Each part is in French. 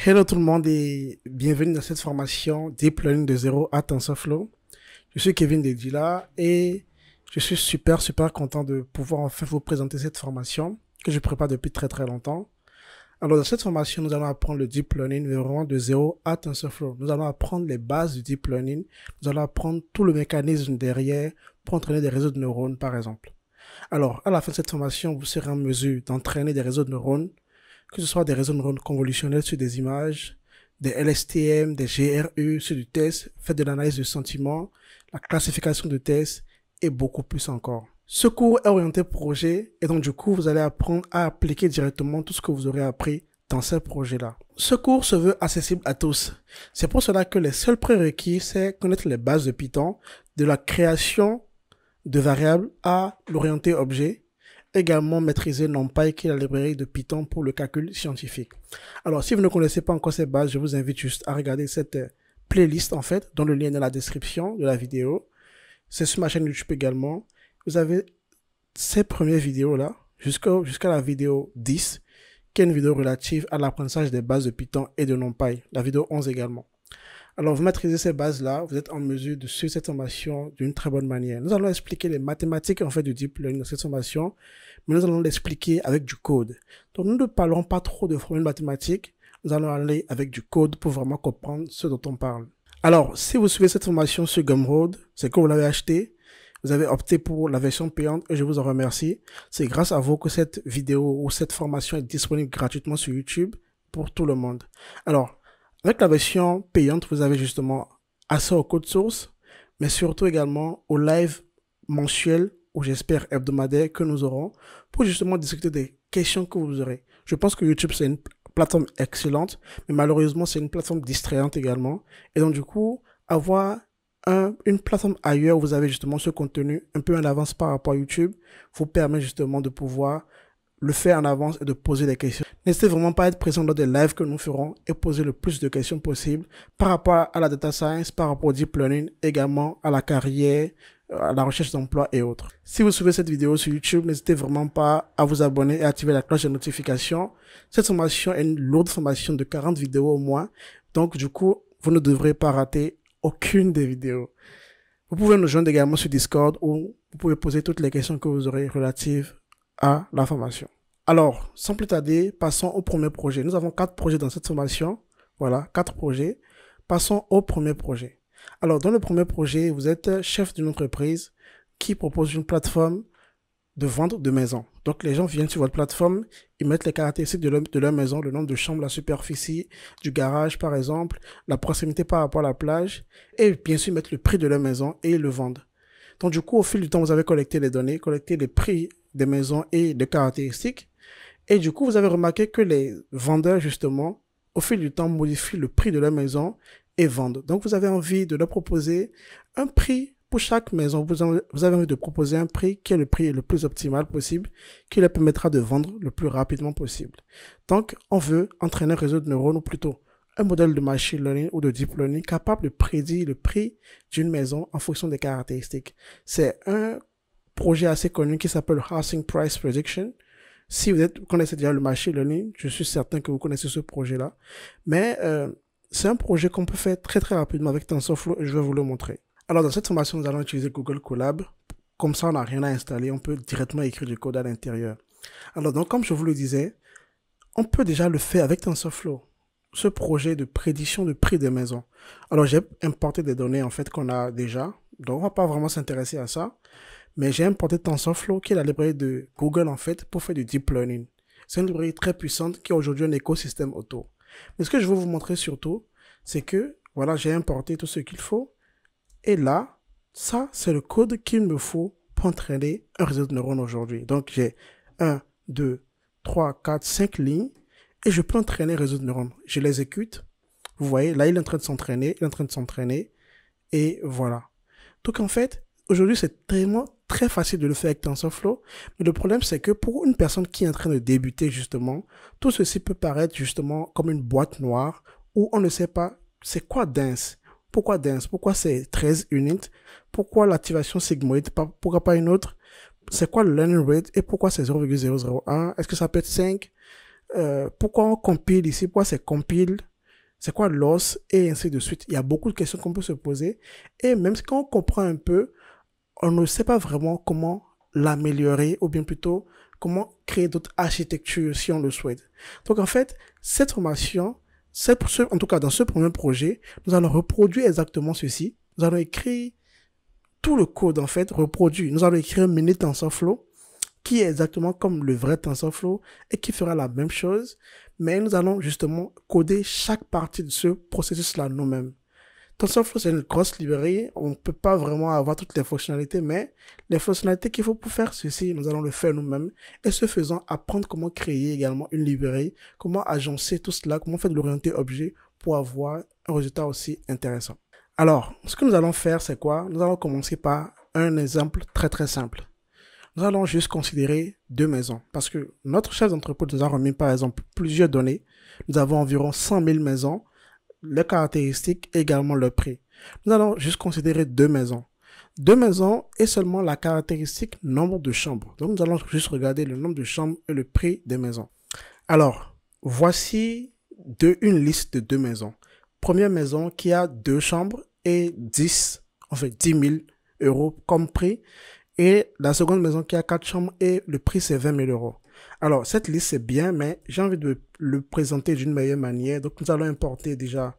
Hello tout le monde et bienvenue dans cette formation Deep Learning de zéro à TensorFlow. Je suis Kevin Dedila et je suis super content de pouvoir enfin vous présenter cette formation que je prépare depuis très longtemps. Alors dans cette formation, nous allons apprendre le Deep Learning vraiment de zéro à TensorFlow. Nous allons apprendre les bases du Deep Learning. Nous allons apprendre tout le mécanisme derrière pour entraîner des réseaux de neurones par exemple. Alors à la fin de cette formation, vous serez en mesure d'entraîner des réseaux de neurones, que ce soit des réseaux de neurones convolutionnels sur des images, des LSTM, des GRU sur du test, faire de l'analyse de sentiments, la classification de tests et beaucoup plus encore. Ce cours est orienté projet et donc du coup vous allez apprendre à appliquer directement tout ce que vous aurez appris dans ces projets-là. Ce cours se veut accessible à tous. C'est pour cela que les seuls prérequis, c'est connaître les bases de Python, de la création de variables à l'orienté objet, également maîtriser NumPy qui est la librairie de Python pour le calcul scientifique. Alors si vous ne connaissez pas encore ces bases, je vous invite juste à regarder cette playlist en fait, dont le lien est dans la description de la vidéo. C'est sur ma chaîne YouTube également. Vous avez ces premières vidéos là, jusqu'à la vidéo 10, qui est une vidéo relative à l'apprentissage des bases de Python et de NumPy, la vidéo 11 également. Alors, vous maîtrisez ces bases-là, vous êtes en mesure de suivre cette formation d'une très bonne manière. Nous allons expliquer les mathématiques, en fait, du Deep Learning dans cette formation, mais nous allons l'expliquer avec du code. Donc, nous ne parlerons pas trop de formules mathématiques, nous allons aller avec du code pour vraiment comprendre ce dont on parle. Alors, si vous suivez cette formation sur Gumroad, c'est que vous l'avez acheté, vous avez opté pour la version payante et je vous en remercie. C'est grâce à vous que cette vidéo ou cette formation est disponible gratuitement sur YouTube pour tout le monde. Alors, avec la version payante, vous avez justement accès au code source, mais surtout également au live mensuel ou j'espère hebdomadaire que nous aurons pour justement discuter des questions que vous aurez. Je pense que YouTube, c'est une plateforme excellente, mais malheureusement, c'est une plateforme distrayante également. Et donc, du coup, avoir une plateforme ailleurs où vous avez justement ce contenu un peu en avance par rapport à YouTube vous permet justement de pouvoir le faire en avance et de poser des questions. N'hésitez vraiment pas à être présent lors des lives que nous ferons et poser le plus de questions possible par rapport à la data science, par rapport au deep learning, également à la carrière, à la recherche d'emploi et autres. Si vous suivez cette vidéo sur YouTube, n'hésitez vraiment pas à vous abonner et à activer la cloche de notification. Cette formation est une lourde formation de 40 vidéos au moins, donc du coup, vous ne devrez pas rater aucune des vidéos. Vous pouvez nous joindre également sur Discord où vous pouvez poser toutes les questions que vous aurez relatives à la formation. Alors, sans plus tarder, passons au premier projet. Nous avons 4 projets dans cette formation. Voilà, 4 projets. Passons au premier projet. Alors, dans le premier projet, vous êtes chef d'une entreprise qui propose une plateforme de vente de maisons. Donc, les gens viennent sur votre plateforme, ils mettent les caractéristiques de leur maison, le nombre de chambres, la superficie, du garage par exemple, la proximité par rapport à la plage, et bien sûr, ils mettent le prix de leur maison et ils le vendent. Donc, du coup, au fil du temps, vous avez collecté les données, collecté les prix des maisons et des caractéristiques. Et du coup, vous avez remarqué que les vendeurs, justement, au fil du temps, modifient le prix de leur maison et vendent. Donc, vous avez envie de leur proposer un prix pour chaque maison. Vous avez envie de proposer un prix qui est le prix le plus optimal possible, qui leur permettra de vendre le plus rapidement possible. Donc, on veut entraîner un réseau de neurones, ou plutôt un modèle de machine learning ou de deep learning capable de prédire le prix d'une maison en fonction des caractéristiques. C'est un projet assez connu qui s'appelle Housing Price Prediction. Si vous connaissez déjà le machine learning, je suis certain que vous connaissez ce projet-là. Mais c'est un projet qu'on peut faire très rapidement avec TensorFlow et je vais vous le montrer. Alors dans cette formation, nous allons utiliser Google Colab. Comme ça, on n'a rien à installer, on peut directement écrire du code à l'intérieur. Alors donc, comme je vous le disais, on peut déjà le faire avec TensorFlow. Ce projet de prédiction de prix des maisons. Alors j'ai importé des données en fait qu'on a déjà, donc on va pas vraiment s'intéresser à ça. Mais j'ai importé TensorFlow, qui est la librairie de Google, en fait, pour faire du deep learning. C'est une librairie très puissante qui a aujourd'hui un écosystème auto. Mais ce que je veux vous montrer surtout, c'est que, voilà, j'ai importé tout ce qu'il faut. Et là, ça, c'est le code qu'il me faut pour entraîner un réseau de neurones aujourd'hui. Donc, j'ai 1, 2, 3, 4, 5 lignes. Et je peux entraîner un réseau de neurones. Je l'exécute. Vous voyez, là, il est en train de s'entraîner. Et voilà. Donc, en fait, aujourd'hui, c'est très facile de le faire avec TensorFlow, mais le problème, c'est que pour une personne qui est en train de débuter, justement, tout ceci peut paraître justement comme une boîte noire où on ne sait pas c'est quoi dense. Pourquoi dense? Pourquoi c'est 13 units? Pourquoi l'activation sigmoïde? Pourquoi pas une autre? C'est quoi le learning rate? Et pourquoi c'est 0,001? Est-ce que ça peut être 5? Pourquoi on compile ici? Pourquoi c'est compile? c'est quoi l'os, et ainsi de suite. Il y a beaucoup de questions qu'on peut se poser. Et même si quand on comprend un peu, on ne sait pas vraiment comment l'améliorer, ou bien plutôt comment créer d'autres architectures si on le souhaite. Donc en fait, cette formation, en tout cas dans ce premier projet, nous allons reproduire exactement ceci. Nous allons écrire tout le code en fait reproduit. Nous allons écrire un mini TensorFlow qui est exactement comme le vrai TensorFlow et qui fera la même chose, mais nous allons justement coder chaque partie de ce processus-là nous-mêmes. TensorFlow, c'est une grosse librairie, on ne peut pas vraiment avoir toutes les fonctionnalités, mais les fonctionnalités qu'il faut pour faire ceci, nous allons le faire nous-mêmes, et ce faisant, apprendre comment créer également une librairie, comment agencer tout cela, comment faire de l'orienté objet pour avoir un résultat aussi intéressant. Alors, ce que nous allons faire, c'est quoi? Nous allons commencer par un exemple très très simple. Nous allons juste considérer deux maisons, parce que notre chef d'entrepôt nous a remis par exemple plusieurs données. Nous avons environ 100 000 maisons, les caractéristiques et également le prix. Nous allons juste considérer deux maisons. Deux maisons et seulement la caractéristique nombre de chambres. Donc nous allons juste regarder le nombre de chambres et le prix des maisons. Alors, voici une liste de deux maisons. Première maison qui a 2 chambres et 10 000 euros comme prix. Et la seconde maison qui a 4 chambres et le prix c'est 20 000 euros. Alors cette liste c'est bien, mais j'ai envie de le présenter d'une meilleure manière. Donc nous allons importer déjà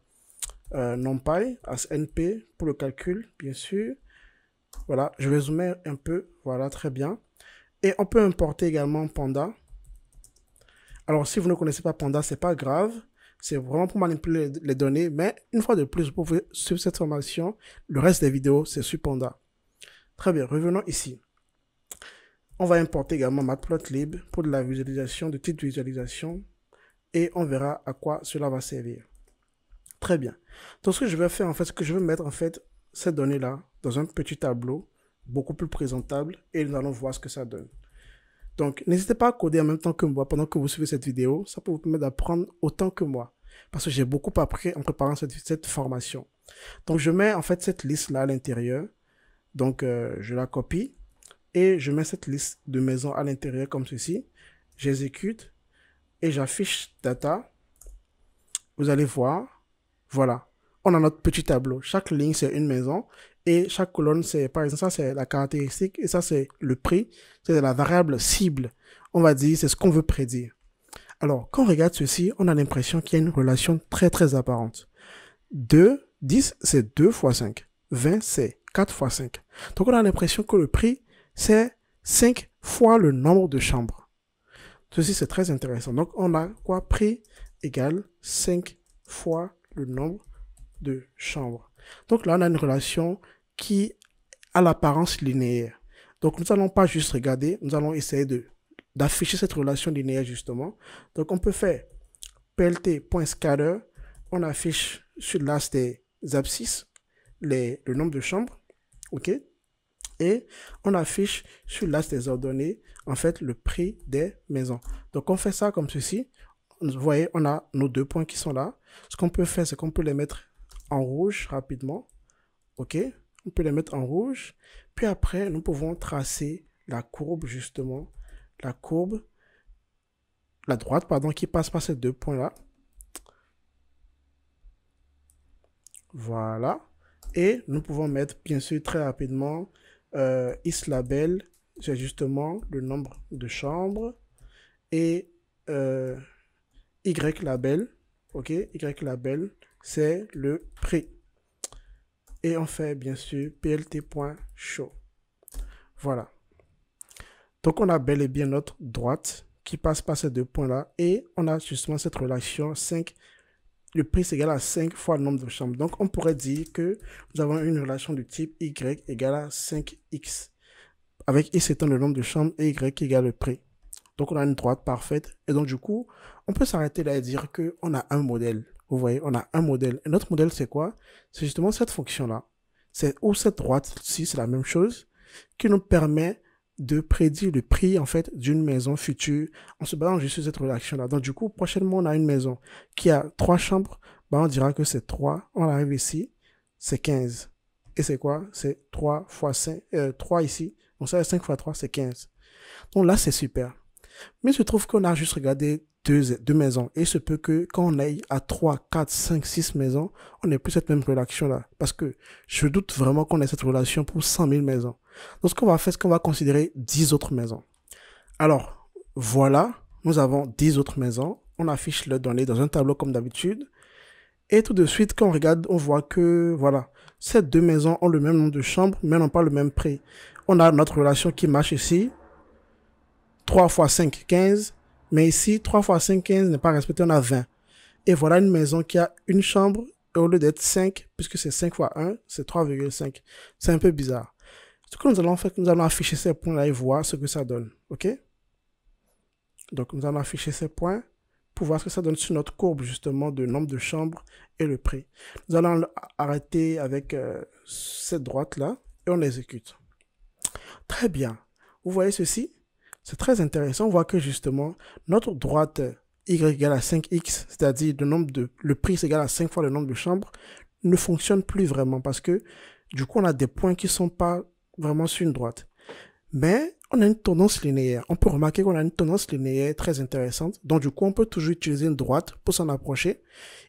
NumPy as NP pour le calcul, bien sûr. Voilà, je vais zoomer un peu. Voilà, très bien. Et on peut importer également Panda. Alors si vous ne connaissez pas Panda, c'est pas grave. C'est vraiment pour manipuler les données, mais une fois de plus, vous pouvez suivre cette formation. Le reste des vidéos, c'est sur Panda. Très bien, revenons ici. On va importer également Matplotlib pour de la visualisation, de type visualisation, et on verra à quoi cela va servir. Très bien. Donc ce que je vais faire, en fait, c'est que je vais mettre en fait ces données-là dans un petit tableau, beaucoup plus présentable, et nous allons voir ce que ça donne. Donc, n'hésitez pas à coder en même temps que moi pendant que vous suivez cette vidéo. Ça peut vous permettre d'apprendre autant que moi. Parce que j'ai beaucoup appris en préparant cette formation. Donc, je mets en fait cette liste-là à l'intérieur. Donc, je la copie. Et je mets cette liste de maisons à l'intérieur comme ceci. J'exécute. Et j'affiche data. Vous allez voir. Voilà. On a notre petit tableau. Chaque ligne, c'est une maison. Et chaque colonne, c'est, par exemple, ça, c'est la caractéristique. Et ça, c'est le prix. C'est la variable cible. On va dire, c'est ce qu'on veut prédire. Alors, quand on regarde ceci, on a l'impression qu'il y a une relation très, très apparente. 10, c'est 2 fois 5. 20, c'est 4 fois 5. Donc, on a l'impression que le prix, c'est 5 fois le nombre de chambres. Ceci, c'est très intéressant. Donc, on a quoi? Prix égale 5 fois le nombre de chambres. Donc là, on a une relation qui a l'apparence linéaire. Donc, nous n'allons pas juste regarder, nous allons essayer d'afficher cette relation linéaire justement. Donc, on peut faire plt.scatter, on affiche sur l'axe des abscisses le nombre de chambres, ok? Et on affiche sur l'axe des ordonnées, en fait, le prix des maisons. Donc, on fait ça comme ceci. Vous voyez, on a nos deux points qui sont là. Ce qu'on peut faire, c'est qu'on peut les mettre en rouge rapidement. OK? On peut les mettre en rouge. Puis après, nous pouvons tracer la courbe, justement. La courbe, la droite, pardon, qui passe par ces deux points-là. Voilà. Et nous pouvons mettre, bien sûr, très rapidement, isLabel, c'est justement le nombre de chambres. Et YLabel, ok, YLabel, c'est le prix. Et on fait bien sûr plt.show. Voilà. Donc on a bel et bien notre droite qui passe par ces deux points-là. Et on a justement cette relation 5. Le prix c'est égal à 5 fois le nombre de chambres. Donc on pourrait dire que nous avons une relation de type Y égale à 5x. Avec X étant le nombre de chambres et Y égale le prix. Donc on a une droite parfaite. Et donc du coup, on peut s'arrêter là et dire qu'on a un modèle. Vous voyez, on a un modèle. Et notre modèle, c'est quoi? C'est justement cette fonction-là. Ou cette droite-ci, c'est la même chose, qui nous permet de prédire le prix, en fait, d'une maison future en se basant juste sur cette relation-là. Donc, du coup, prochainement, on a une maison qui a 3 chambres. Ben, on dira que c'est 3. On arrive ici, c'est 15. Et c'est quoi? C'est 3 fois 5, 3 ici. Donc, ça, 5 fois 3, c'est 15. Donc là, c'est super. Mais je trouve qu'on a juste regardé deux maisons. Et il se peut que quand on aille à 3, 4, 5, 6 maisons, on n'ait plus cette même relation-là. Parce que je doute vraiment qu'on ait cette relation pour 100 000 maisons. Donc, ce qu'on va faire, c'est qu'on va considérer 10 autres maisons. Alors, voilà, nous avons 10 autres maisons. On affiche les données dans un tableau comme d'habitude. Et tout de suite, quand on regarde, on voit que, voilà, ces deux maisons ont le même nombre de chambres, mais n'ont pas le même prix. On a notre relation qui marche ici. 3 fois 5, 15. Mais ici, 3 fois 5, 15 n'est pas respecté, on a 20. Et voilà une maison qui a une chambre, et au lieu d'être 5, puisque c'est 5 fois 1, c'est 3,5. C'est un peu bizarre. Ce que nous allons faire, nous allons afficher ces points-là et voir ce que ça donne. OK? Donc, nous allons afficher ces points pour voir ce que ça donne sur notre courbe, justement, de nombre de chambres et le prix. Nous allons arrêter avec cette droite-là et on exécute. Très bien. Vous voyez ceci? C'est très intéressant. On voit que, justement, notre droite y égale à 5x, c'est-à-dire le prix est égal à 5 fois le nombre de chambres, ne fonctionne plus vraiment parce que, du coup, on a des points qui ne sont pas vraiment sur une droite. Mais on a une tendance linéaire. On peut remarquer qu'on a une tendance linéaire très intéressante. Donc, du coup, on peut toujours utiliser une droite pour s'en approcher.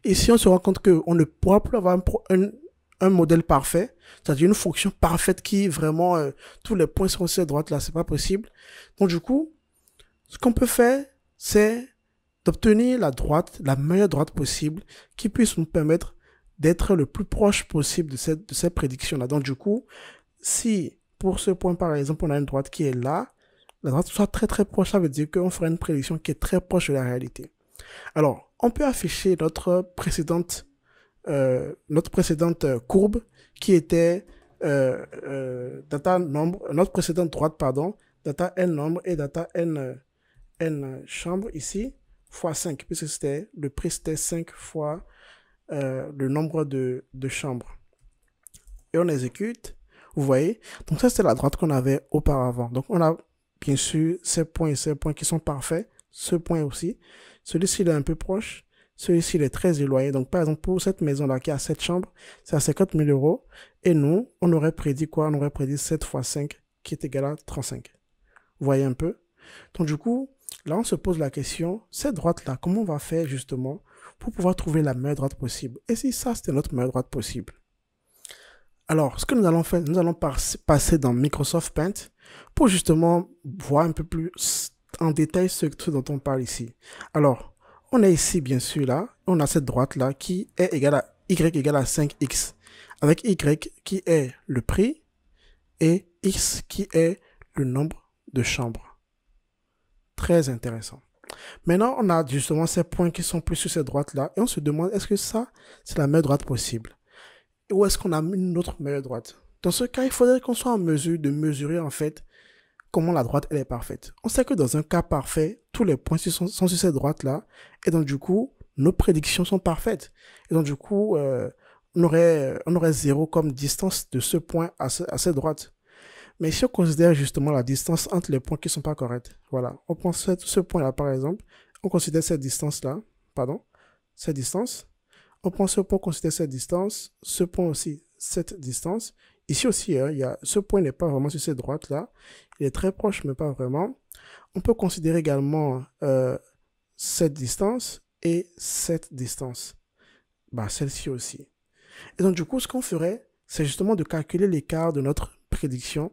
Et si on se rend compte qu'on ne pourra plus avoir un modèle parfait, c'est-à-dire une fonction parfaite qui vraiment, tous les points sur cette droite-là, c'est pas possible. Donc, du coup, ce qu'on peut faire, c'est d'obtenir la meilleure droite possible qui puisse nous permettre d'être le plus proche possible de cette prédiction-là. Donc, du coup, si pour ce point, par exemple, on a une droite qui est là, la droite soit très très proche, ça veut dire qu'on fera une prédiction qui est très proche de la réalité. Alors, on peut afficher notre précédente courbe qui était data nombre, notre précédente droite, pardon, data n nombre et data n chambre ici, fois 5, puisque c'était le prix c'était 5 fois le nombre de chambres. Et on exécute. Vous voyez? Donc ça, c'était la droite qu'on avait auparavant. Donc on a bien sûr ces points et ces points qui sont parfaits. Ce point aussi. Celui-ci, il est un peu proche. Celui-ci, il est très éloigné. Donc par exemple, pour cette maison-là qui a 7 chambres, c'est à 50 000 €. Et nous, on aurait prédit quoi? On aurait prédit 7 fois 5 qui est égal à 35. Vous voyez un peu? Donc du coup, là, on se pose la question, cette droite-là, comment on va faire justement pour pouvoir trouver la meilleure droite possible? Et si ça, c'était notre meilleure droite possible? Alors, ce que nous allons faire, nous allons passer dans Microsoft Paint pour justement voir un peu plus en détail ce dont on parle ici. Alors, on est ici, bien sûr, là, on a cette droite-là qui est égale à y égale à 5x, avec y qui est le prix et x qui est le nombre de chambres. Très intéressant. Maintenant, on a justement ces points qui sont plus sur cette droite-là et on se demande, est-ce que ça, c'est la meilleure droite possible? Ou est-ce qu'on a une autre meilleure droite? Dans ce cas, il faudrait qu'on soit en mesure de mesurer en fait comment la droite elle est parfaite. On sait que dans un cas parfait, tous les points sont sur cette droite-là et donc du coup, nos prédictions sont parfaites. Et donc du coup, on aurait 0 comme distance de ce point à cette droite. Mais si on considère justement la distance entre les points qui ne sont pas corrects, voilà, on prend ce point-là par exemple, on considère cette distance-là, cette distance. On prend ce point, on considère cette distance, ce point aussi, cette distance. Ici aussi, hein, ce point n'est pas vraiment sur cette droite-là. Il est très proche, mais pas vraiment. On peut considérer également cette distance et cette distance. Celle-ci aussi. Et donc, du coup, ce qu'on ferait, c'est justement de calculer l'écart de notre prédiction.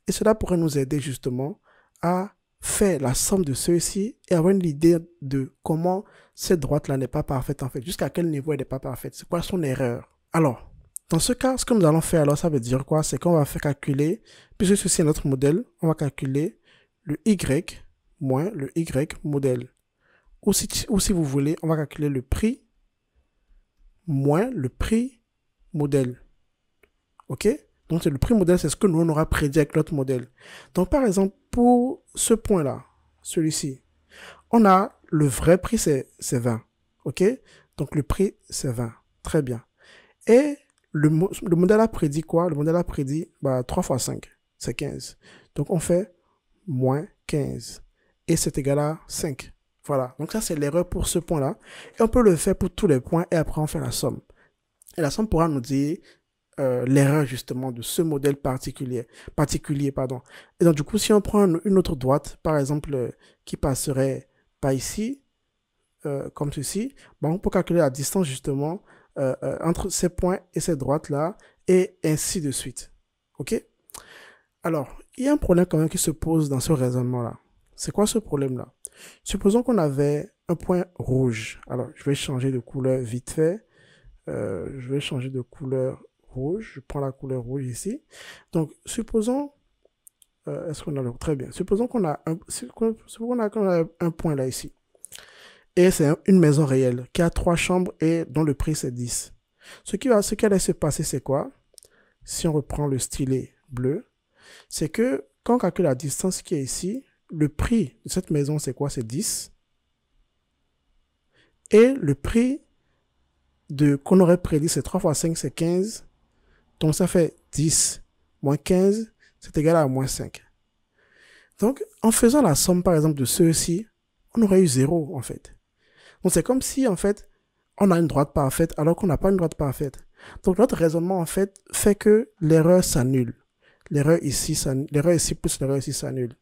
Et cela pourrait nous aider justement à faire la somme de ceux-ci et avoir une idée de comment cette droite-là n'est pas parfaite en fait, jusqu'à quel niveau elle n'est pas parfaite, c'est quoi son erreur. Alors, dans ce cas, ce que nous allons faire alors, ça veut dire quoi? C'est qu'on va faire calculer, puisque ceci est notre modèle, on va calculer le Y moins le Y modèle. Ou si vous voulez, on va calculer le prix moins le prix modèle. Ok? Donc, le prix modèle, c'est ce que nous, on aura prédit avec notre modèle. Donc, par exemple, pour ce point-là, celui-ci, on a le vrai prix, c'est 20. OK? Donc, le prix, c'est 20. Très bien. Et le modèle a prédit quoi? Le modèle a prédit 3 fois 5, c'est 15. Donc, on fait moins 15. Et c'est égal à 5. Voilà. Donc, ça, c'est l'erreur pour ce point-là. Et on peut le faire pour tous les points et après, on fait la somme. Et la somme pourra nous dire l'erreur justement de ce modèle particulier. Et donc du coup, si on prend une autre droite, par exemple, qui passerait par ici, comme ceci, bon, on peut calculer la distance justement entre ces points et ces droites-là, et ainsi de suite. OK? Alors, il y a un problème quand même qui se pose dans ce raisonnement-là. C'est quoi ce problème-là? Supposons qu'on avait un point rouge. Alors, je vais changer de couleur vite fait. Je vais changer de couleur rouge. Je prends la couleur rouge ici. Donc, supposons... est-ce qu'on a le... Très bien. Supposons qu'on a un point là ici. Et c'est une maison réelle qui a 3 chambres et dont le prix c'est 10. Ce qui allait se passer, c'est quoi? Si on reprend le stylet bleu, c'est que quand on calcule la distance qui est ici, le prix de cette maison, c'est quoi? C'est 10. Et le prix qu'on aurait prédit, c'est 3 fois 5, c'est 15. Donc ça fait 10 moins 15, c'est égal à moins 5. Donc en faisant la somme, par exemple, de ceux-ci, on aurait eu 0 en fait. Donc c'est comme si en fait, on a une droite parfaite alors qu'on n'a pas une droite parfaite. Donc notre raisonnement en fait que l'erreur s'annule. L'erreur ici plus l'erreur ici s'annule.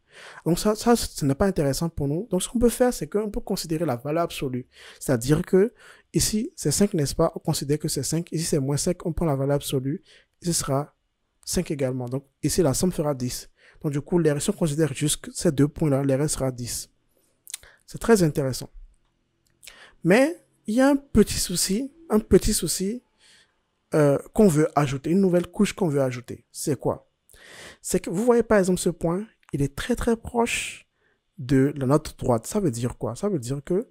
Donc ça, ce n'est pas intéressant pour nous. Donc ce qu'on peut faire, c'est qu'on peut considérer la valeur absolue. C'est-à-dire que ici, c'est 5, n'est-ce pas? On considère que c'est 5. Ici, c'est moins 5. On prend la valeur absolue. Et ce sera 5 également. Donc ici, la somme fera 10. Donc du coup, si on considère juste ces deux points-là, l'erreur sera 10. C'est très intéressant. Mais il y a un petit souci qu'on veut ajouter, une nouvelle couche qu'on veut ajouter. C'est quoi? C'est que vous voyez par exemple ce point, il est très très proche de la note droite. Ça veut dire quoi? Ça veut dire que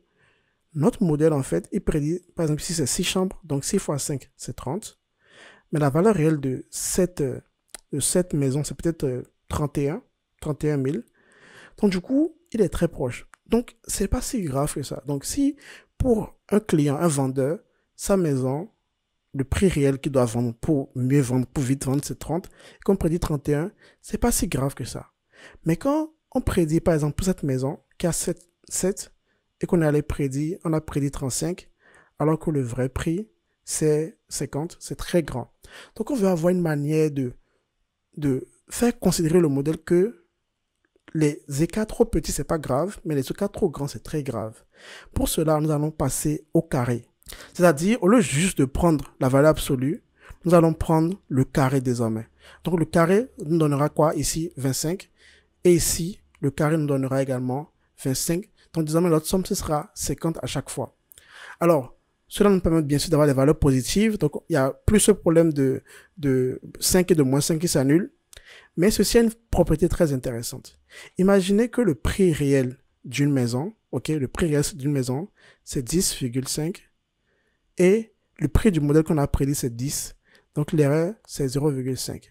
notre modèle en fait, il prédit, par exemple ici c'est 6 chambres, donc 6 fois 5 c'est 30. Mais la valeur réelle de cette maison c'est peut-être 31 000. Donc du coup, il est très proche. Donc c'est pas si grave que ça. Donc si pour un client, un vendeur, sa maison, le prix réel qu'il doit vendre pour mieux vendre, pour vite vendre, c'est 30. Et qu'on prédit 31, c'est pas si grave que ça. Mais quand on prédit, par exemple, pour cette maison qui a 7 et qu'on a prédit 35, alors que le vrai prix, c'est 50, c'est très grand. Donc, on veut avoir une manière de faire considérer le modèle que les écarts trop petits, c'est pas grave, mais les écarts trop grands, c'est très grave. Pour cela, nous allons passer au carré. C'est-à-dire, au lieu juste de prendre la valeur absolue, nous allons prendre le carré désormais. Donc, le carré nous donnera quoi? Ici, 25. Et ici, le carré nous donnera également 25. Donc, désormais, notre somme, ce sera 50 à chaque fois. Alors, cela nous permet bien sûr d'avoir des valeurs positives. Donc, il n'y a plus ce problème de 5 et de moins 5 qui s'annulent. Mais ceci a une propriété très intéressante. Imaginez que le prix réel d'une maison, le prix réel d'une maison, c'est 10,5. Et le prix du modèle qu'on a prédit, c'est 10. Donc, l'erreur, c'est 0,5.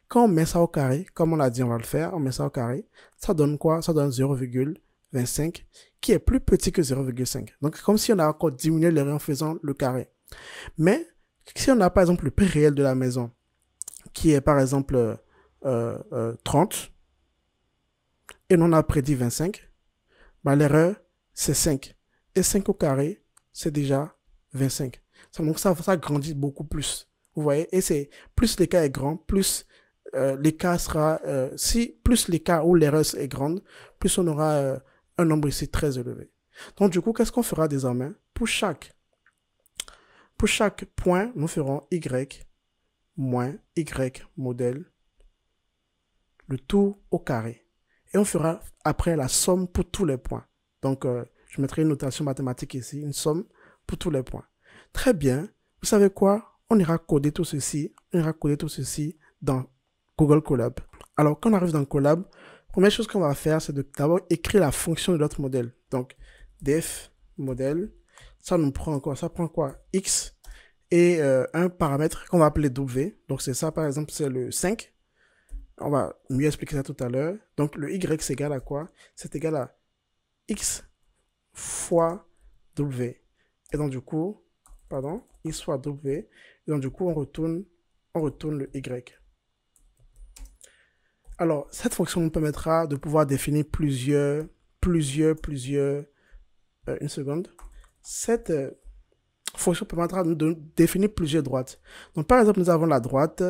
Quand on met ça au carré, comme on l'a dit, on va le faire, on met ça au carré, ça donne quoi? Ça donne 0,25, qui est plus petit que 0,5. Donc, comme si on a encore diminué l'erreur en faisant le carré. Mais, si on a par exemple le prix réel de la maison, qui est par exemple 30, et on a prédit 25, bah, l'erreur, c'est 5. Et 5 au carré, c'est déjà 25. Donc, ça grandit beaucoup plus. Vous voyez? Et c'est plus l'écart est grand, plus l'écart sera... plus l'écart ou l'erreur est grande, plus on aura un nombre ici très élevé. Donc, du coup, qu'est-ce qu'on fera désormais? Pour chaque point, nous ferons Y moins Y modèle, le tout au carré. Et on fera après la somme pour tous les points. Donc, je mettrai une notation mathématique ici, une somme pour tous les points. Très bien. Vous savez quoi? On ira coder tout ceci dans Google Colab. Alors, quand on arrive dans Colab, la première chose qu'on va faire, c'est d'abord écrire la fonction de notre modèle. Donc, def modèle, ça nous prend quoi? Ça prend quoi? X et un paramètre qu'on va appeler W. Donc, c'est ça, par exemple, c'est le 5. On va mieux expliquer ça tout à l'heure. Donc, le Y, c'est égal à quoi? C'est égal à X fois W. Et donc, du coup, X fois W. Et donc, du coup, on retourne le Y. Alors, cette fonction nous permettra de pouvoir définir une seconde. Cette fonction permettra de définir plusieurs droites. Donc, par exemple, nous avions la droite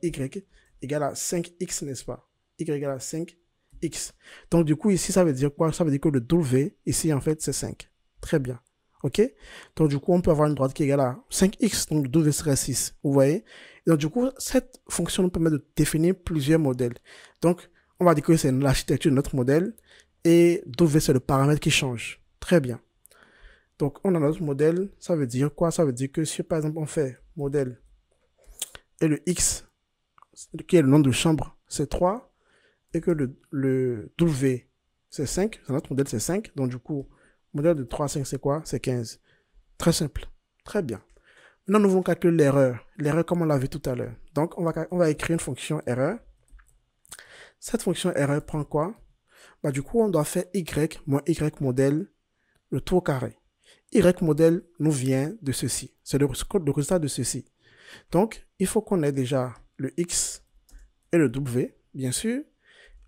Y égale à 5x, n'est-ce pas? Y égale à 5x. Donc, du coup, ici, ça veut dire quoi? Ça veut dire que le W, ici, en fait, c'est 5. Très bien. OK? Donc, du coup, on peut avoir une droite qui est égale à 5x, donc W serait 6. Vous voyez? Et donc, du coup, cette fonction nous permet de définir plusieurs modèles. Donc, on va dire que c'est l'architecture de notre modèle et W, c'est le paramètre qui change. Très bien. Donc, on a notre modèle. Ça veut dire quoi? Ça veut dire que si, par exemple, on fait modèle et le X, qui est le nom de chambre, c'est 3, et que le W, c'est 5, notre modèle, c'est 5. Donc, du coup, modèle de 3 à 5, c'est quoi? C'est 15. Très simple. Très bien. Maintenant, nous voulons calculer l'erreur. L'erreur, comme on l'a vu tout à l'heure. Donc, on va écrire une fonction erreur. Cette fonction erreur prend quoi? Bah, du coup, on doit faire y moins y modèle, le tout au carré. Y modèle nous vient de ceci. C'est le résultat de ceci. Donc, il faut qu'on ait déjà le x et le w, bien sûr,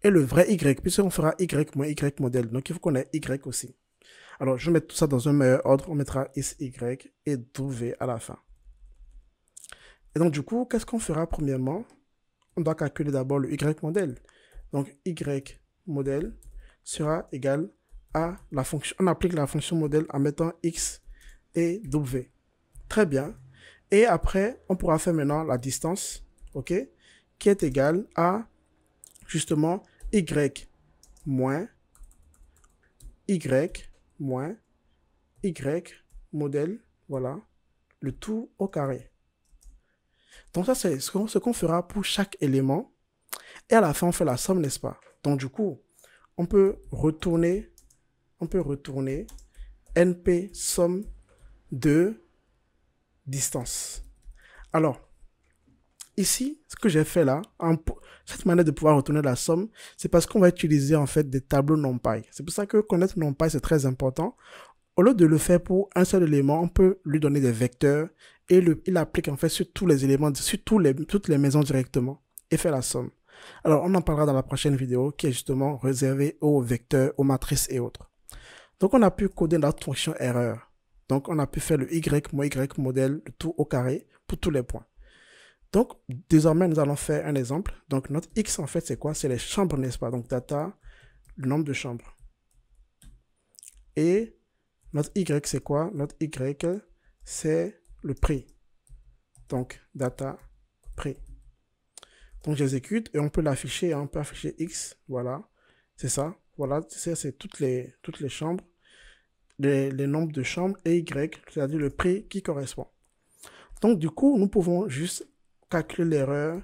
et le vrai y, puisqu'on fera y moins y modèle. Donc, il faut qu'on ait y aussi. Alors, je vais mettre tout ça dans un meilleur ordre. On mettra sy et w à la fin. Et donc, du coup, qu'est-ce qu'on fera premièrement? On doit calculer d'abord le y modèle. Donc, y modèle sera égal à la fonction. On applique la fonction modèle en mettant x et w. Très bien. Et après, on pourra faire maintenant la distance, ok, qui est égale à justement y moins y moins y modèle, voilà, le tout au carré. Donc ça, c'est ce qu'on fera pour chaque élément. Et à la fin, on fait la somme, n'est-ce pas? Donc du coup, on peut retourner np somme de distance. Alors, ici, ce que j'ai fait là, cette manière de pouvoir retourner la somme, c'est parce qu'on va utiliser en fait des tableaux NumPy. C'est pour ça que connaître NumPy, c'est très important. Au lieu de le faire pour un seul élément, on peut lui donner des vecteurs et il applique en fait sur tous les éléments, sur toutes les maisons directement et fait la somme. Alors, on en parlera dans la prochaine vidéo qui est justement réservée aux vecteurs, aux matrices et autres. Donc, on a pu coder notre fonction erreur. Donc, on a pu faire le y moins y modèle, le tout au carré pour tous les points. Donc, désormais, nous allons faire un exemple. Donc, notre x, en fait, c'est quoi? C'est les chambres, n'est-ce pas? Donc, data, le nombre de chambres. Et notre y, c'est quoi? Notre y, c'est le prix. Donc, data, prix. Donc, j'exécute et on peut l'afficher. On peut afficher x, voilà. C'est ça. Voilà, c'est toutes les chambres, les nombres de chambres et y, c'est-à-dire le prix qui correspond. Donc, du coup, nous pouvons juste calculer l'erreur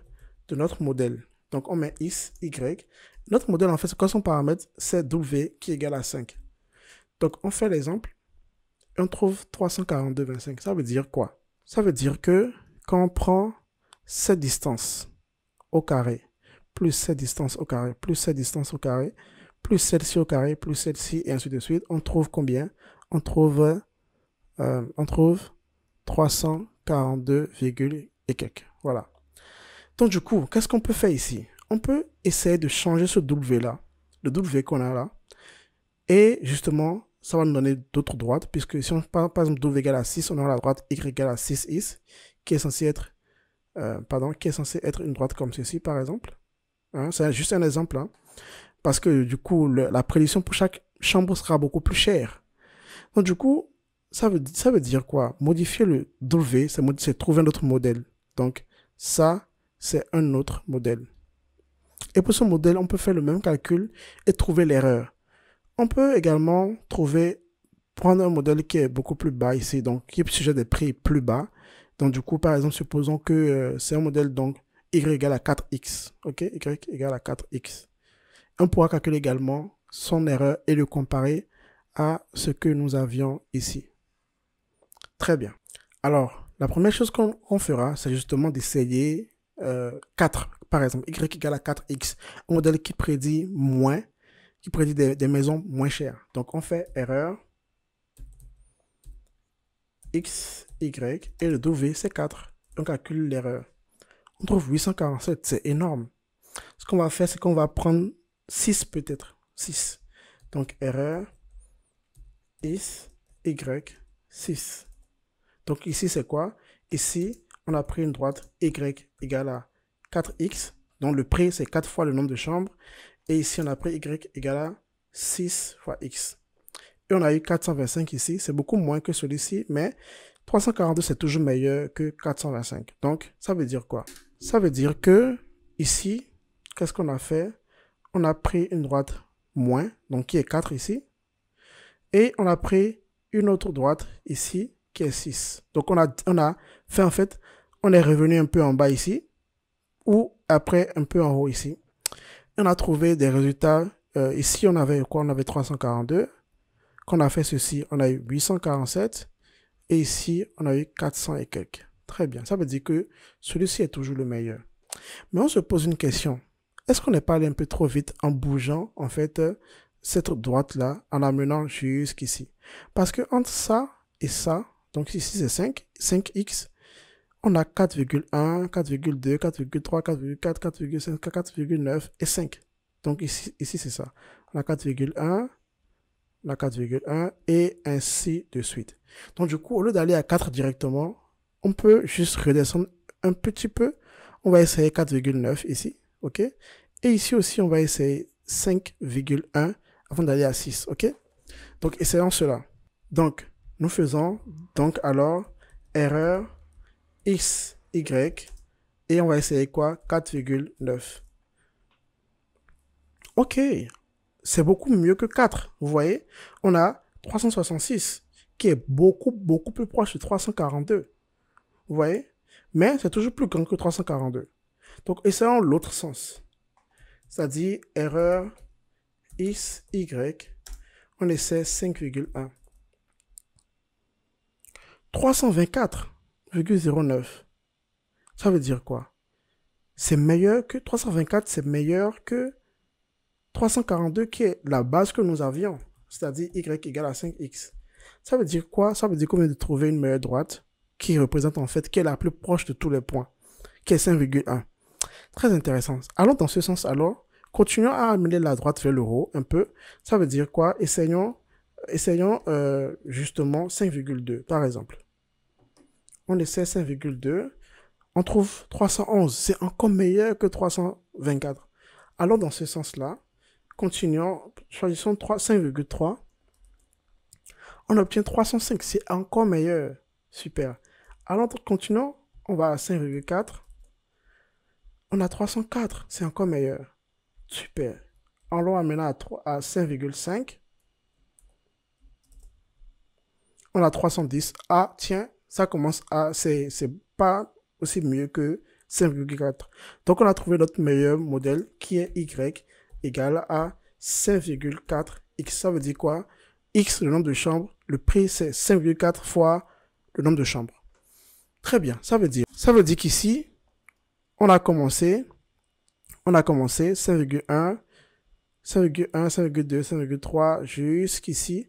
de notre modèle. Donc, on met x, y. Notre modèle, en fait, c'est quoi son paramètre? C'est w qui est égal à 5. Donc, on fait l'exemple et on trouve 342,25. Ça veut dire quoi? Ça veut dire que quand on prend cette distance au carré, plus cette distance au carré, plus cette distance au carré, plus celle-ci au carré, plus celle-ci, et ainsi de suite, on trouve combien? On trouve 342, et quelques. Voilà. Donc, du coup, qu'est-ce qu'on peut faire ici? On peut essayer de changer ce W là, le W qu'on a là, et justement, ça va nous donner d'autres droites, puisque si on parle par exemple W égale à 6, on aura la droite Y égale à 6x, qui est censée être, une droite comme ceci, par exemple. Hein, c'est juste un exemple, hein, parce que du coup, la prédiction pour chaque chambre sera beaucoup plus chère. Donc, du coup, ça veut dire quoi? Modifier le W, c'est trouver un autre modèle. Donc, ça, c'est un autre modèle. Et pour ce modèle, on peut faire le même calcul et trouver l'erreur. On peut également prendre un modèle qui est beaucoup plus bas ici, donc qui est sujet des prix plus bas. Donc, du coup, par exemple, supposons que c'est un modèle, donc, y égale à 4x. OK? Y égale à 4x. On pourra calculer également son erreur et le comparer à ce que nous avions ici. Très bien. Alors, la première chose qu'on fera, c'est justement d'essayer 4, par exemple, y égale à 4x, un modèle qui prédit des maisons moins chères. Donc, on fait erreur, x, y, et le w, c'est 4. On calcule l'erreur. On trouve 847, c'est énorme. Ce qu'on va faire, c'est qu'on va prendre 6 peut-être, 6. Donc, erreur, x, y, 6. Donc ici, c'est quoi? Ici, on a pris une droite y égale à 4x, dont le prix, c'est 4 fois le nombre de chambres. Et ici, on a pris y égale à 6 fois x. Et on a eu 425 ici. C'est beaucoup moins que celui-ci, mais 342, c'est toujours meilleur que 425. Donc, ça veut dire quoi? Ça veut dire que ici, qu'est-ce qu'on a fait? On a pris une droite moins, donc qui est 4 ici. Et on a pris une autre droite ici, qui est 6. Donc, on a fait, en fait, on est revenu un peu en bas ici, ou après un peu en haut ici. Et on a trouvé des résultats. Ici, on avait quoi? On avait 342. Quand on a fait ceci, on a eu 847. Et ici, on a eu 400 et quelques. Très bien. Ça veut dire que celui-ci est toujours le meilleur. Mais on se pose une question. Est-ce qu'on n'est pas allé un peu trop vite en bougeant, en fait, cette droite-là, en l'amenant jusqu'ici? Parce que entre ça et ça, donc ici c'est 5x, on a 4,1, 4,2, 4,3, 4,4, 4,5, 4,9 et 5. Donc ici c'est ça. On a 4,1, on a 4,1 et ainsi de suite. Donc du coup, au lieu d'aller à 4 directement, on peut juste redescendre un petit peu. On va essayer 4,9 ici, ok? Et ici aussi, on va essayer 5,1 avant d'aller à 6, ok? Donc essayons cela. Donc, nous faisons, donc alors, erreur x, y, et on va essayer quoi? 4,9. Ok, c'est beaucoup mieux que 4. Vous voyez, on a 366 qui est beaucoup plus proche de 342. Vous voyez, mais c'est toujours plus grand que 342. Donc, essayons l'autre sens. C'est-à-dire erreur x, y, on essaie 5,1. 324,09. Ça veut dire quoi? C'est meilleur que 324, c'est meilleur que 342 qui est la base que nous avions, c'est-à-dire y égale à 5x. Ça veut dire quoi? Ça veut dire qu'on vient de trouver une meilleure droite qui représente en fait, qui est la plus proche de tous les points, qui est 5,1. Très intéressant. Allons dans ce sens alors. Continuons à amener la droite vers le haut un peu. Ça veut dire quoi? Essayons justement 5,2 par exemple. On essaie 5,2. On trouve 311. C'est encore meilleur que 324. Allons dans ce sens-là. Continuons. Choisissons 5,3. On obtient 305. C'est encore meilleur. Super. Alors, continuons. On va à 5,4. On a 304. C'est encore meilleur. Super. Allons maintenant à 5,5. On a 310. Ah, tiens, ça commence à... C'est pas aussi mieux que 5,4. Donc, on a trouvé notre meilleur modèle qui est Y égale à 5,4x. Ça veut dire quoi? X, le nombre de chambres. Le prix, c'est 5,4 fois le nombre de chambres. Très bien. Ça veut dire qu'ici, on a commencé 5,1, 5,1, 5,2, 5,3 jusqu'ici.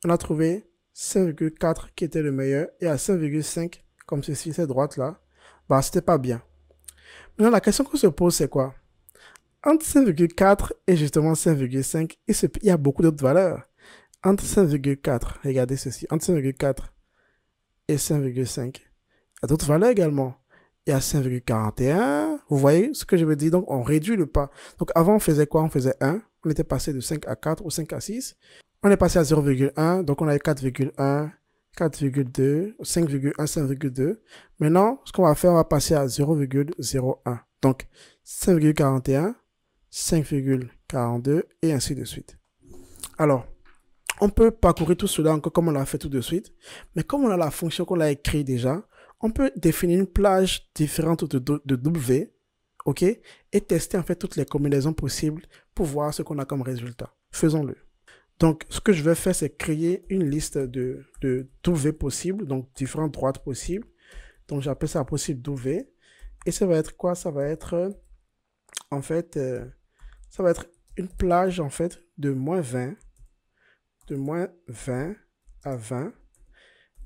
On a trouvé 5,4 qui était le meilleur et à 5,5 comme ceci, cette droite-là, bah, c'était pas bien. Maintenant, la question qu'on se pose, c'est quoi? Entre 5,4 et justement 5,5, il y a beaucoup d'autres valeurs. Entre 5,4, regardez ceci, entre 5,4 et 5,5, il y a d'autres valeurs également. Il y a 5,41, vous voyez ce que je veux dire? Donc, on réduit le pas. Donc, avant, on faisait quoi? On faisait 1, on était passé de 5 à 4 ou 5 à 6. On est passé à 0,1, donc on a eu 4,1, 4,2, 5,1, 5,2. Maintenant, ce qu'on va faire, on va passer à 0,01. Donc, 5,41, 5,42 et ainsi de suite. Alors, on peut parcourir tout cela encore comme on l'a fait tout de suite. Mais comme on a la fonction qu'on a écrite déjà, on peut définir une plage différente de W, ok, et tester en fait toutes les combinaisons possibles pour voir ce qu'on a comme résultat. Faisons-le. Donc, ce que je vais faire, c'est créer une liste de W possibles, donc différentes droites possibles. Donc, j'appelle ça possible W. Et ça va être quoi? Ça va être, en fait, ça va être une plage, en fait, de moins 20 à 20.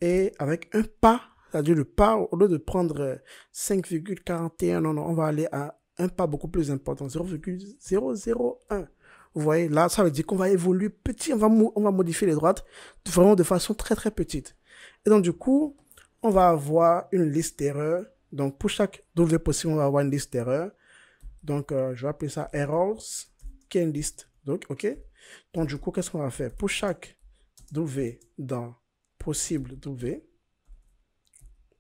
Et avec un pas, c'est-à-dire le pas, au lieu de prendre 5,41, non, on va aller à un pas beaucoup plus important, 0,001. Vous voyez, là, ça veut dire qu'on va évoluer petit, on va modifier les droites vraiment de façon très, très petite. Et donc, du coup, on va avoir une liste d'erreurs. Donc, pour chaque W possible, on va avoir une liste d'erreurs. Donc, je vais appeler ça errors, qui est une liste. Donc, OK. Donc, du coup, qu'est-ce qu'on va faire? Pour chaque W dans possible W.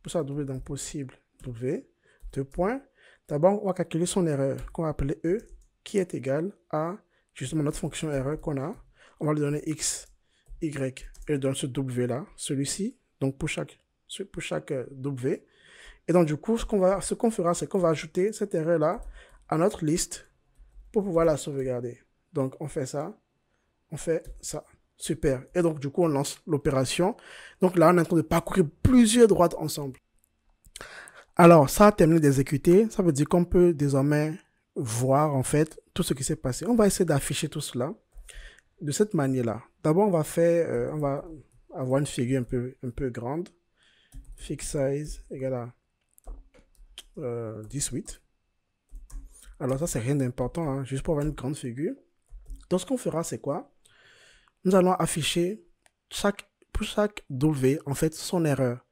Pour ça, W dans possible W. Deux points. D'abord, on va calculer son erreur qu'on va appeler E, qui est égal à justement notre fonction erreur qu'on a. On va lui donner X, Y, et donne ce W là, celui-ci. Donc pour chaque W. Et donc du coup, ce qu'on fera, c'est qu'on va ajouter cette erreur là à notre liste pour pouvoir la sauvegarder. Donc on fait ça. On fait ça. Super. Et donc, du coup, on lance l'opération. Donc là, on est en train de parcourir plusieurs droites ensemble. Alors, ça a terminé d'exécuter. Ça veut dire qu'on peut désormais voir, en fait, tout ce qui s'est passé. On va essayer d'afficher tout cela de cette manière-là. D'abord, on va avoir une figure un peu grande. Fig size égale à 18. Alors, ça, c'est rien d'important, hein, juste pour avoir une grande figure. Donc, ce qu'on fera, c'est quoi? Nous allons afficher pour chaque W, en fait, son erreur.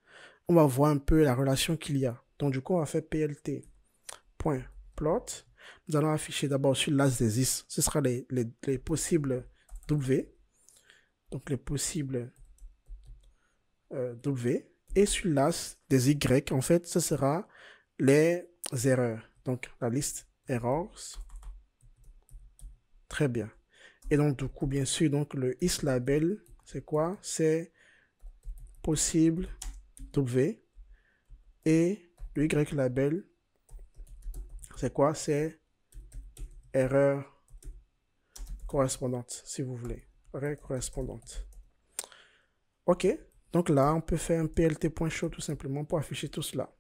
On va voir un peu la relation qu'il y a. Donc, du coup, on va faire plt.plot. Nous allons afficher d'abord sur l'as des is. Ce sera les possibles W. Donc, les possibles W. Et sur l'as des Y, en fait, ce sera les erreurs. Donc, la liste errors. Très bien. Et donc, du coup, bien sûr, donc le isLabel, c'est quoi? C'est possible W. Et le YLabel, c'est quoi? C'est erreur correspondante, si vous voulez. Erreur correspondante. OK. Donc là, on peut faire un plt.show tout simplement pour afficher tout cela.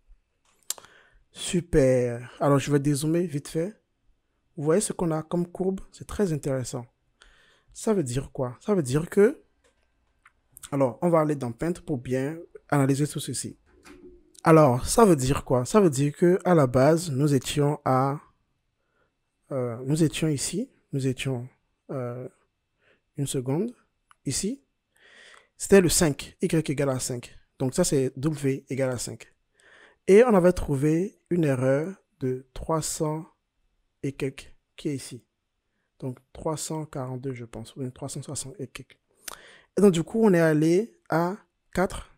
Super. Alors, je vais dézoomer vite fait. Vous voyez ce qu'on a comme courbe? C'est très intéressant. Ça veut dire quoi? Ça veut dire que... Alors, on va aller dans Paint pour bien analyser tout ceci. Alors, ça veut dire quoi? Ça veut dire que à la base, nous étions ici. Nous étions... une seconde. Ici. C'était le 5. Y égale à 5. Donc, ça, c'est W égale à 5. Et on avait trouvé une erreur de 300 et quelques qui est ici. Donc 342 je pense, ou 360 et quelques. Et donc du coup on est allé à 4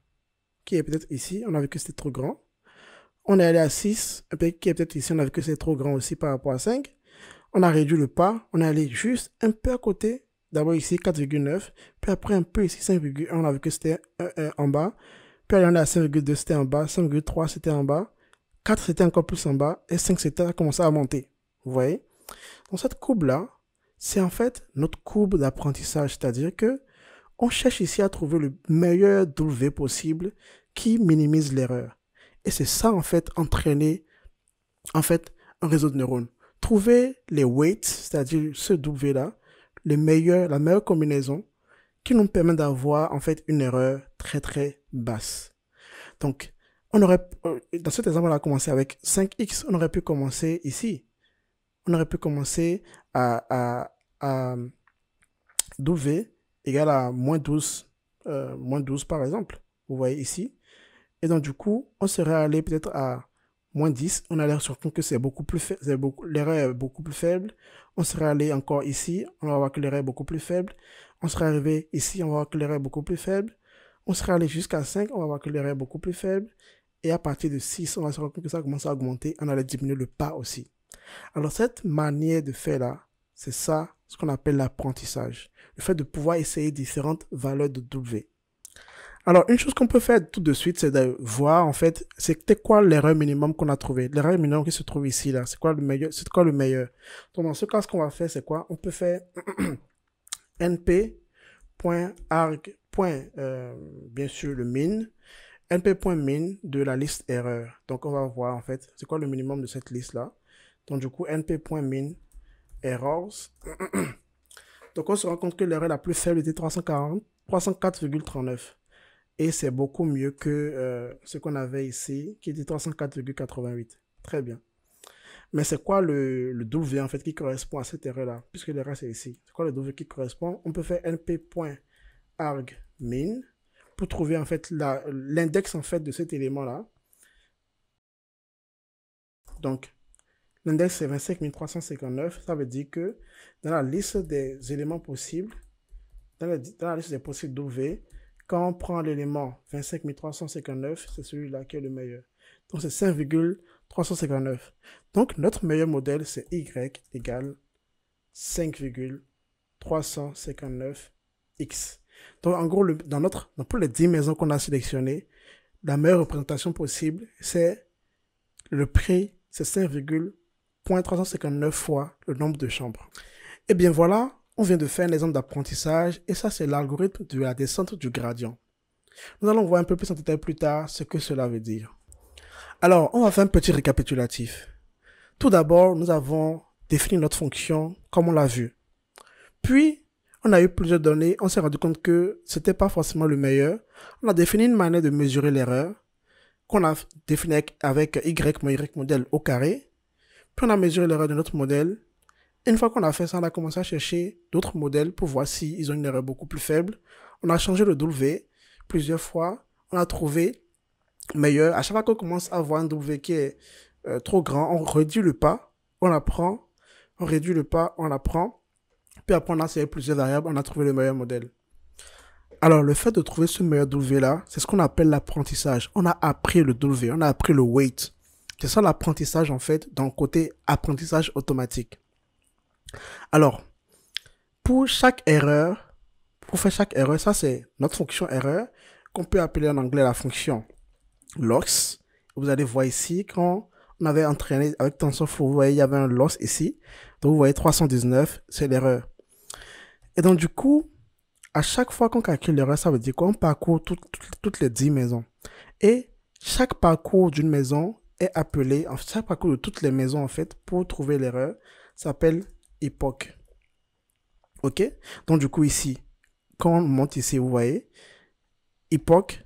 qui est peut-être ici, on a vu que c'était trop grand. On est allé à 6 qui est peut-être ici, on a vu que c'est trop grand aussi par rapport à 5. On a réduit le pas, on est allé juste un peu à côté, d'abord ici 4,9, puis après un peu ici 5,1, on a vu que c'était en bas. Puis on est à 5,2 c'était en bas, 5,3 c'était en bas, 4 c'était encore plus en bas, et 5 c'était commencé à monter. Vous voyez? Donc cette courbe-là, c'est en fait notre courbe d'apprentissage, c'est-à-dire que on cherche ici à trouver le meilleur W possible qui minimise l'erreur. Et c'est ça en fait entraîner en fait un réseau de neurones. Trouver les weights, c'est-à-dire ce W-là, la meilleure combinaison qui nous permet d'avoir en fait une erreur très très basse. Donc, on aurait, dans cet exemple, on a commencé avec 5x, on aurait pu commencer ici. On aurait pu commencer à W égale à moins 12 par exemple. Vous voyez ici. Et donc, du coup, on serait allé peut-être à moins 10. On a l'air surtout que c'est beaucoup plus faible, l'erreur est beaucoup plus faible. On serait allé encore ici. On va voir que l'erreur est beaucoup plus faible. On serait arrivé ici. On va voir que l'erreur est beaucoup plus faible. On serait allé jusqu'à 5. On va voir que l'erreur est beaucoup plus faible. Et à partir de 6, on va se rendre compte que ça commence à augmenter. On allait diminuer le pas aussi. Alors, cette manière de faire là, c'est ça, ce qu'on appelle l'apprentissage. Le fait de pouvoir essayer différentes valeurs de W. Alors, une chose qu'on peut faire tout de suite, c'est de voir, en fait, c'était quoi l'erreur minimum qu'on a trouvé. L'erreur minimum qui se trouve ici, là, c'est quoi le meilleur? Donc, dans ce cas, ce qu'on va faire, c'est quoi? On peut faire np.arg. Bien sûr, le min. np.min de la liste erreur. Donc, on va voir, en fait, c'est quoi le minimum de cette liste-là. Donc, du coup, np.min errors. Donc, on se rend compte que l'erreur la plus faible était 304,39. Et c'est beaucoup mieux que ce qu'on avait ici, qui était 304,88. Très bien. Mais c'est quoi le W en fait qui correspond à cette erreur-là? Puisque l'erreur c'est ici. C'est quoi le W qui correspond? On peut faire np.argmin pour trouver en fait l'index en fait de cet élément-là. Donc, l'index c'est 25 359. Ça veut dire que dans la liste des éléments possibles, dans la liste des possibles W, quand on prend l'élément 25 359, c'est celui-là qui est le meilleur. Donc c'est 5,359. Donc notre meilleur modèle, c'est Y égale 5,359X. Donc en gros, dans pour les 10 maisons qu'on a sélectionnées, la meilleure représentation possible, c'est le prix, c'est 5,359 fois le nombre de chambres. Et bien voilà, on vient de faire un exemple d'apprentissage et ça c'est l'algorithme de la descente du gradient. Nous allons voir un peu plus en détail plus tard ce que cela veut dire. Alors, on va faire un petit récapitulatif. Tout d'abord, nous avons défini notre fonction comme on l'a vu. Puis, on a eu plusieurs données, on s'est rendu compte que c'était pas forcément le meilleur. On a défini une manière de mesurer l'erreur qu'on a définie avec Y modèle au carré. Puis on a mesuré l'erreur de notre modèle. Une fois qu'on a fait ça, on a commencé à chercher d'autres modèles pour voir s'ils ont une erreur beaucoup plus faible. On a changé le W plusieurs fois. On a trouvé meilleur. À chaque fois qu'on commence à voir un W qui est trop grand, on réduit le pas, on apprend. On réduit le pas, on apprend. Puis après, on a essayé plusieurs variables, on a trouvé le meilleur modèle. Alors, le fait de trouver ce meilleur W là, c'est ce qu'on appelle l'apprentissage. On a appris le W, on a appris le weight. C'est ça l'apprentissage en fait, dans le côté apprentissage automatique. Alors, pour faire chaque erreur, ça c'est notre fonction erreur, qu'on peut appeler en anglais la fonction loss. Vous allez voir ici, quand on avait entraîné avec TensorFlow, vous voyez, il y avait un loss ici. Donc, vous voyez 319, c'est l'erreur. Et donc, du coup, à chaque fois qu'on calcule l'erreur, ça veut dire qu'on parcourt toutes les 10 maisons. Et chaque parcours d'une maison est appelé, chaque parcours de toutes les maisons, en fait, pour trouver l'erreur, s'appelle époque. OK? Donc, du coup, ici, quand on monte ici, vous voyez, époque,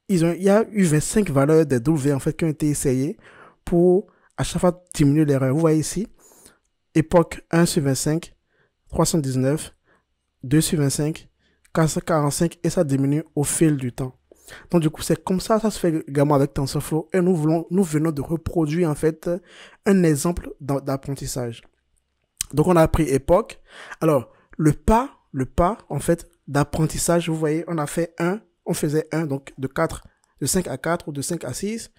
il y a eu 25 valeurs des W, en fait, qui ont été essayées pour, à chaque fois, diminuer l'erreur. Vous voyez ici, époque 1 sur 25, 319, 2 sur 25, 445, et ça diminue au fil du temps. Donc, du coup, c'est comme ça se fait également avec TensorFlow, et nous venons de reproduire, en fait, un exemple d'apprentissage. Donc, on a appris époque. Alors, le pas, en fait, d'apprentissage, vous voyez, on faisait 1, donc de 5 à 4 ou de 5 à 6.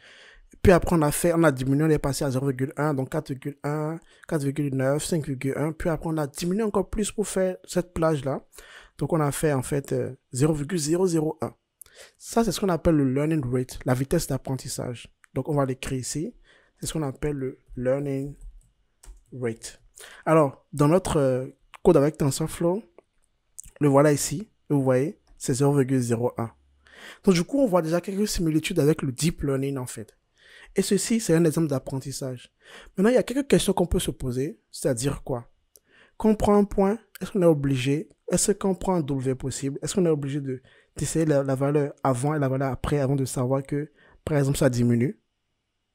Puis après, on a diminué, on est passé à 0,1, donc 4,1, 4,9, 5,1. Puis après, on a diminué encore plus pour faire cette plage-là. Donc, on a fait en fait 0,001. Ça, c'est ce qu'on appelle le learning rate, la vitesse d'apprentissage. Donc, on va l'écrire ici. C'est ce qu'on appelle le learning rate. Alors, dans notre code avec TensorFlow, le voilà ici. Vous voyez, c'est 0,01. Donc, du coup, on voit déjà quelques similitudes avec le deep learning, en fait. Et ceci, c'est un exemple d'apprentissage. Maintenant, il y a quelques questions qu'on peut se poser, c'est-à-dire quoi? Quand on prend un point, est-ce qu'on est obligé, est-ce qu'on prend un W possible, est-ce qu'on est obligé d'essayer la valeur avant et la valeur après avant de savoir que, par exemple, ça diminue?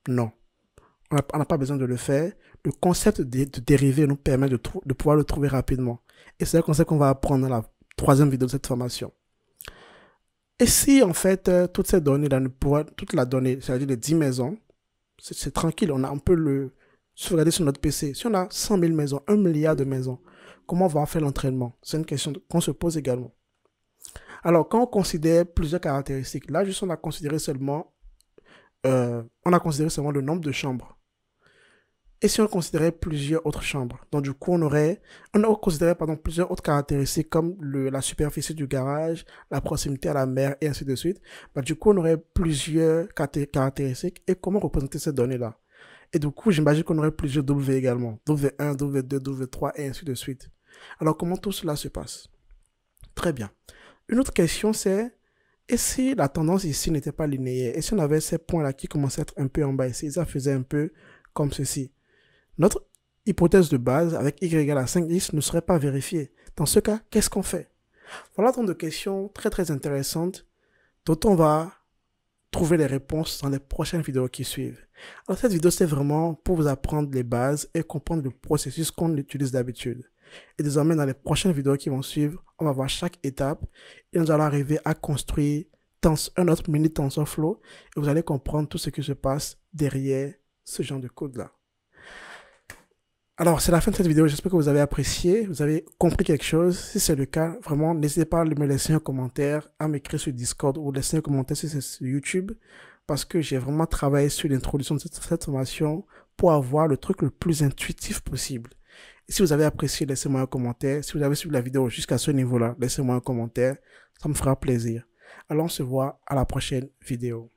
Non. On n'a pas besoin de le faire. Le concept de dériver nous permet de pouvoir le trouver rapidement. Et c'est un concept qu'on va apprendre dans la 3e vidéo de cette formation. Et si, en fait, toute cette donnée-là, toute la donnée, c'est-à-dire les 10 maisons, c'est tranquille, on peut le sauvegarder sur notre PC. Si on a 100 000 maisons, 1 milliard de maisons, comment on va faire l'entraînement? C'est une question qu'on se pose également. Alors, quand on considère plusieurs caractéristiques, là, juste on a considéré seulement le nombre de chambres. Et si on considérait plusieurs autres chambres, donc du coup, on aurait considéré plusieurs autres caractéristiques comme la superficie du garage, la proximité à la mer et ainsi de suite. Bah, du coup, on aurait plusieurs caractéristiques et comment représenter ces données-là. Et du coup, j'imagine qu'on aurait plusieurs W également. W1, W2, W3 et ainsi de suite. Alors, comment tout cela se passe? Très bien. Une autre question, c'est, et si la tendance ici n'était pas linéaire? Et si on avait ces points-là qui commençaient à être un peu en bas ici, ça faisait un peu comme ceci. Notre hypothèse de base avec y égale à 5x ne serait pas vérifiée. Dans ce cas, qu'est-ce qu'on fait? Voilà tant de questions très très intéressantes dont on va trouver les réponses dans les prochaines vidéos qui suivent. Alors cette vidéo c'est vraiment pour vous apprendre les bases et comprendre le processus qu'on utilise d'habitude. Et désormais dans les prochaines vidéos qui vont suivre, on va voir chaque étape et nous allons arriver à construire un autre mini TensorFlow et vous allez comprendre tout ce qui se passe derrière ce genre de code là. Alors, c'est la fin de cette vidéo. J'espère que vous avez apprécié, vous avez compris quelque chose. Si c'est le cas, vraiment, n'hésitez pas à me laisser un commentaire, à m'écrire sur Discord ou laisser un commentaire sur YouTube parce que j'ai vraiment travaillé sur l'introduction de cette formation pour avoir le truc le plus intuitif possible. Et si vous avez apprécié, laissez-moi un commentaire. Si vous avez suivi la vidéo jusqu'à ce niveau-là, laissez-moi un commentaire. Ça me fera plaisir. Alors, on se voit à la prochaine vidéo.